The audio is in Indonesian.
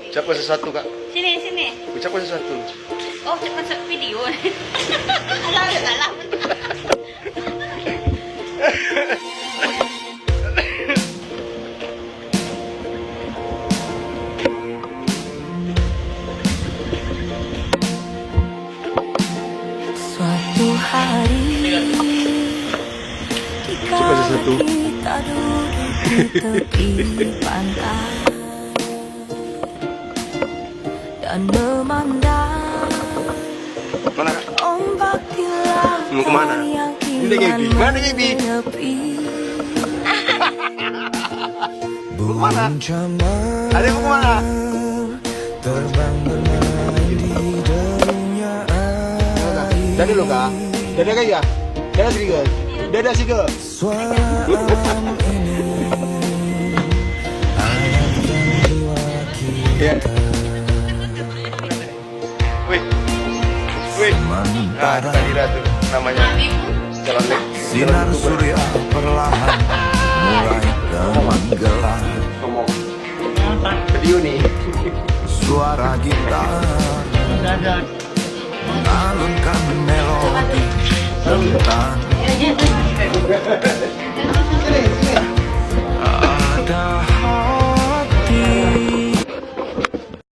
Ucapkan sesuatu, Kak. Sini, sini. Ucapkan sesuatu. Oh, masuk video. Alah, salah. Suatu hari Coba sesuatu. kita duduk di tepi pantai dan memandang Mana, Kak? ombak di lautan Mau kemana? yang Ini Gaby. Mana Gaby? menepi. Mau kemana? Ada mau kemana? Terbang bermain di dunia air. Dadah lo, Kak. Dadah, Kak, ya? Dadah sini, Kak. Dadah sini, Kak. Suara alam ini hangatkan jiwa Ya. kita. Wih. Wih. Nah, itu tadi tuh namanya. Jalan lek. Sinar surya perlahan mulai tenggelam. Ngomong. Video nih. Suara gitar mengalunkan melodi tentang